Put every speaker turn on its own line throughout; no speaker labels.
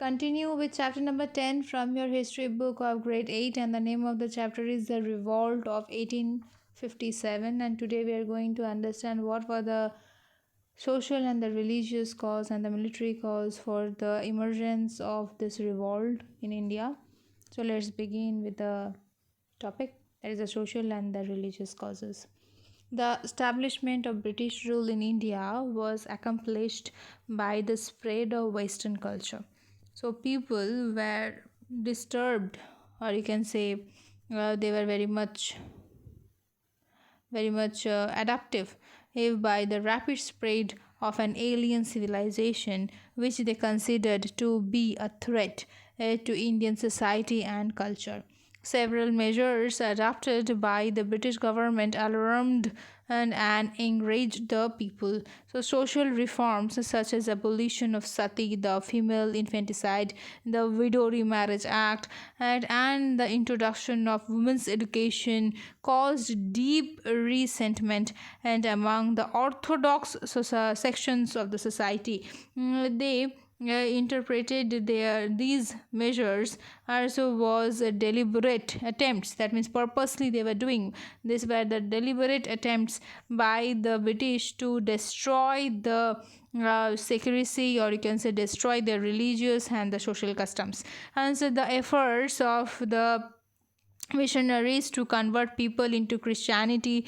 continue with chapter number 10 from your history book of grade 8, and the name of the chapter is the Revolt of 1857. And today we are going to understand what were the social and the religious cause and the military cause for the emergence of this revolt in India. So let's begin with the topic, that is the social and the religious causes. The establishment of British rule in India was accomplished by the spread of Western culture. So people were disturbed, or you can say they were very much adaptive by the rapid spread of an alien civilization which they considered to be a threat to Indian society and culture. Several measures adopted by the British government alarmed and enraged the people. So, social reforms such as abolition of sati, the female infanticide, the Widow Remarriage Act, and the introduction of women's education caused deep resentment and among the orthodox sections of the society. They interpreted these measures as was deliberate attempts, that means purposely they were doing this, were the deliberate attempts by the British to destroy the secrecy, or you can say destroy the religious and the social customs. And so the efforts of the missionaries to convert people into Christianity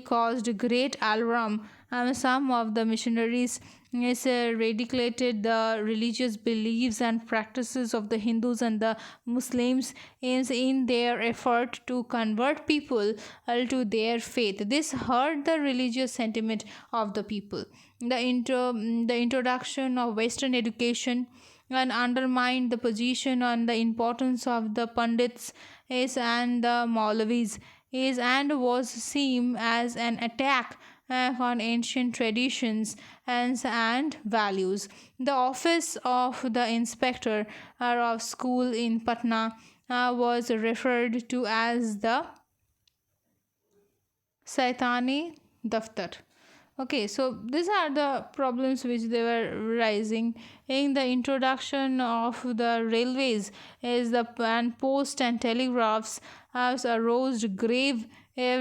caused great alarm. Some of the missionaries radicalized the religious beliefs and practices of the Hindus and the Muslims in their effort to convert people to their faith. This hurt the religious sentiment of the people. The introduction of Western education and undermined the position and the importance of the Pandits and the Maulavis and was seen as an attack on ancient traditions and values. The office of the inspector of school in Patna was referred to as the Saitani Daftar. Okay, so these are the problems which they were rising. In the introduction of the railways is the and post and telegraphs has arose grave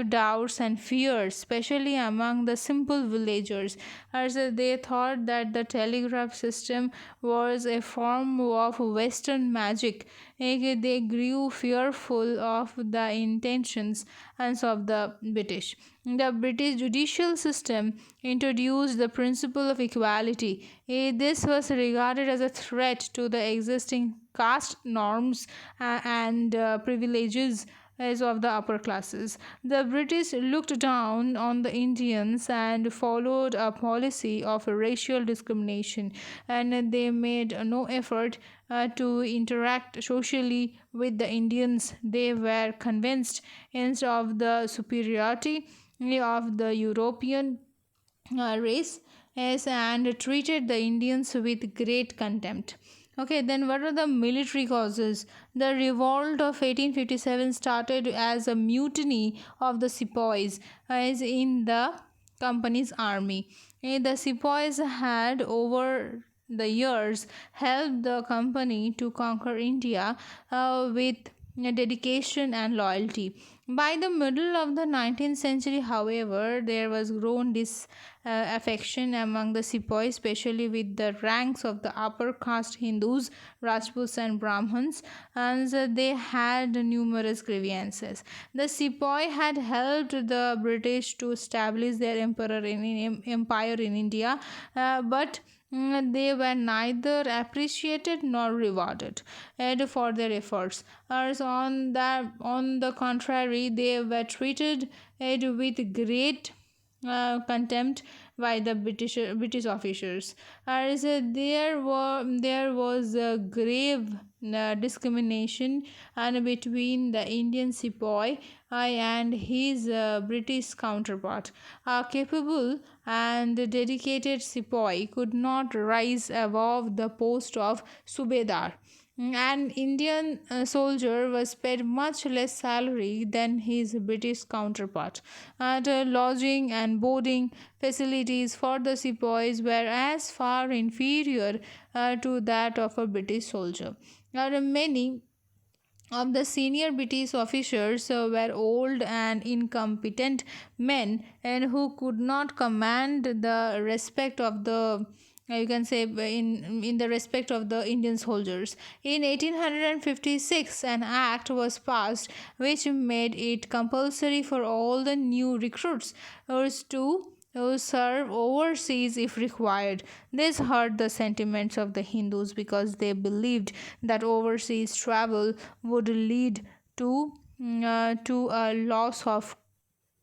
doubts and fears, especially among the simple villagers, as they thought that the telegraph system was a form of Western magic. They grew fearful of the intentions and of the British. The British judicial system introduced the principle of equality. This was regarded as a threat to the existing caste norms and privileges as of the upper classes. The British looked down on the Indians and followed a policy of racial discrimination, and they made no effort to interact socially with the Indians. They were convinced instead of the superiority of the European race and treated the Indians with great contempt. Okay, then what are the military causes? The revolt of 1857 started as a mutiny of the sepoys as in the company's army. The sepoys had over the years helped the company to conquer India with dedication and loyalty. By the middle of the 19th century, however, there was grown disaffection among the sepoys, especially with the ranks of the upper caste Hindus, Rajputs, and Brahmins, and they had numerous grievances. The sepoy had helped the British to establish their empire in India, but they were neither appreciated nor rewarded for their efforts. As on the contrary, they were treated with great contempt by the British officers. As there was a grave discrimination and between the Indian sepoy and his British counterpart. A capable and dedicated sepoy could not rise above the post of subedar. An Indian soldier was paid much less salary than his British counterpart, and lodging and boarding facilities for the sepoys were as far inferior to that of a British soldier. Many of the senior British officers were old and incompetent men and who could not command the respect of the you can say in the respect of the Indian soldiers. In 1856, an act was passed which made it compulsory for all the new recruits to serve overseas if required. This hurt the sentiments of the Hindus because they believed that overseas travel would lead to a loss of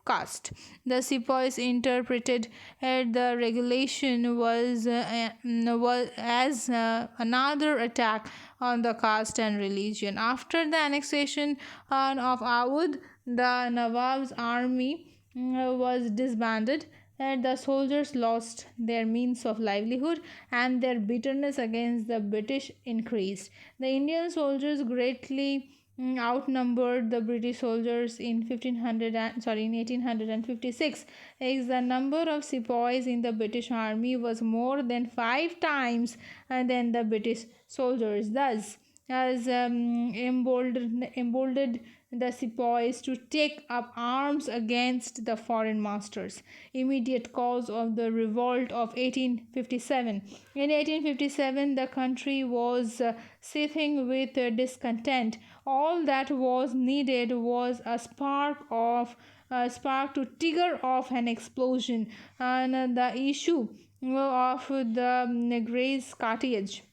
caste. The sepoys interpreted the regulation was as another attack on the caste and religion. After the annexation of Awadh, the Nawab's army was disbanded, and the soldiers lost their means of livelihood and their bitterness against the British increased. The Indian soldiers greatly outnumbered the British soldiers in 1856. The number of sepoys in the British army was more than 5 times than the British soldiers. Thus, as emboldened the sepoys to take up arms against the foreign masters. Immediate cause of the revolt of 1857. In 1857, the country was seething with discontent. All that was needed was a spark to trigger off an explosion, and the issue of the greased cartridge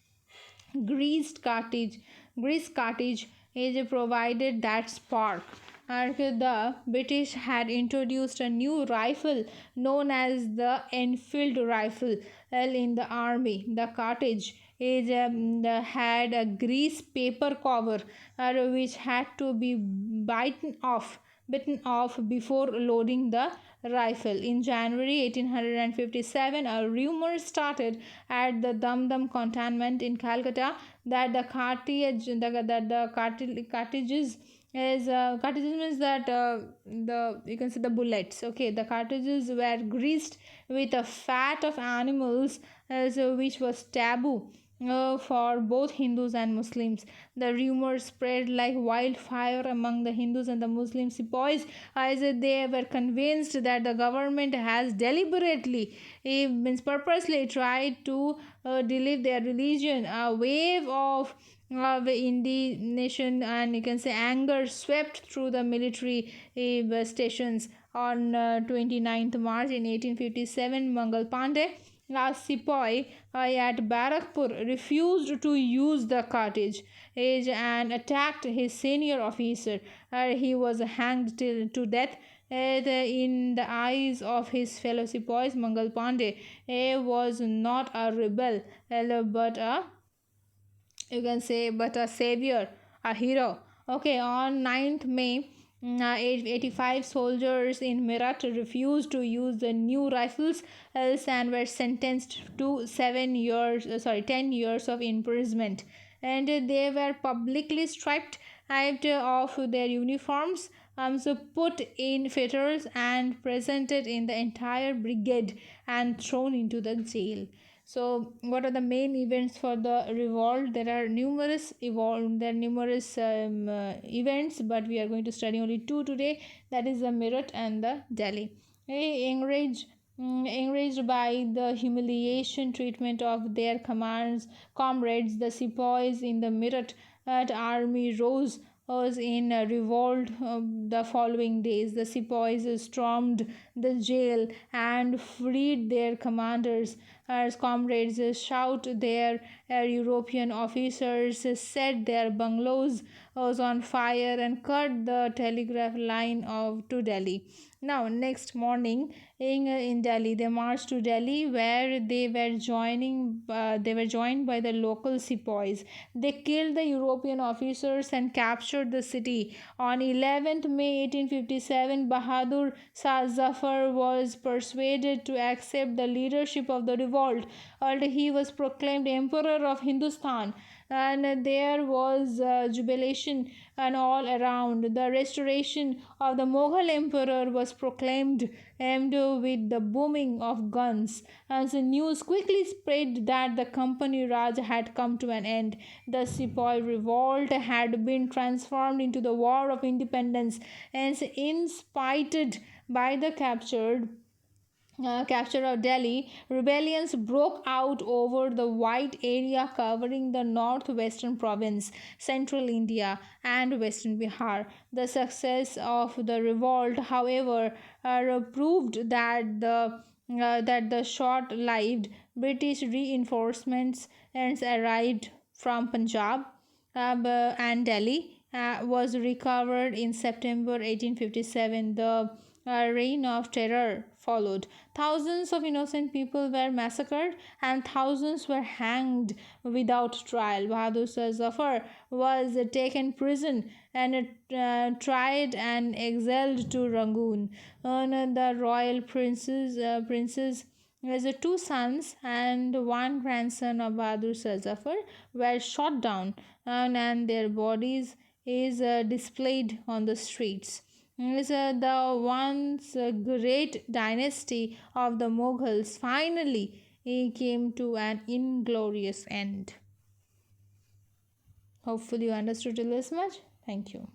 grease cartridge is provided that spark. And the British had introduced a new rifle known as the Enfield rifle in the army. The cartridge had a grease paper cover which had to be bitten off before loading the rifle. In January 1857, a rumor started at the Dum cantonment in Calcutta that the cartridges cartridges means that the you can say the bullets. Okay, the cartridges were greased with the fat of animals, which was taboo for both Hindus and Muslims. The rumor spread like wildfire among the Hindus and the Muslim sepoys, as they were convinced that the government has deliberately, means purposely, tried to delete their religion. A wave of indignation and you can say anger swept through the military stations. On 29th March in 1857, Mangal Pandey, a sepoy at Barakpur, refused to use the cartridge and attacked his senior officer. He was hanged to death. In the eyes of his fellow sepoys, Mangal Pandey was not a rebel, but a savior, a hero. Okay, on 9th May, 85 soldiers in Meerut refused to use the new rifles and were sentenced to 10 years of imprisonment. And they were publicly stripped of their uniforms, put in fetters and presented in the entire brigade and thrown into the jail. So, what are the main events for the revolt? There are numerous events, but we are going to study only two today. That is the Meerut and the Delhi. Enraged by the humiliation treatment of their comrades, the sepoys in the Meerut army rose was in a revolt. The following days, the sepoys stormed the jail and freed their commanders. As comrades shout their European officers set their bungalows was on fire and cut the telegraph line to Delhi. Now, next morning in Delhi, they marched to Delhi, where they were joined by the local sepoys. They killed the European officers and captured the city. On 11th May 1857, Bahadur Shah Zafar was persuaded to accept the leadership of the revolt, and he was proclaimed Emperor of Hindustan. and there was jubilation and all around. The restoration of the Mughal emperor was proclaimed, aimed with the booming of guns, and the news quickly spread that the Company Raj had come to an end. The Sepoy revolt had been transformed into the War of Independence, and inspired by the capture of Delhi, rebellions broke out over the wide area covering the northwestern province, central India, and western Bihar. The success of the revolt, however, proved that the short-lived British reinforcements arrived from Punjab and Delhi was recovered in September 1857. The reign of terror followed. Thousands of innocent people were massacred and thousands were hanged without trial. Bahadur Shah Zafar was taken prison and tried and exiled to Rangoon. And the royal princes his two sons and one grandson of Bahadur Shah Zafar were shot down, and their bodies is displayed on the streets. Is the once great dynasty of the Mughals finally came to an inglorious end. Hopefully, you understood till this much. Thank you.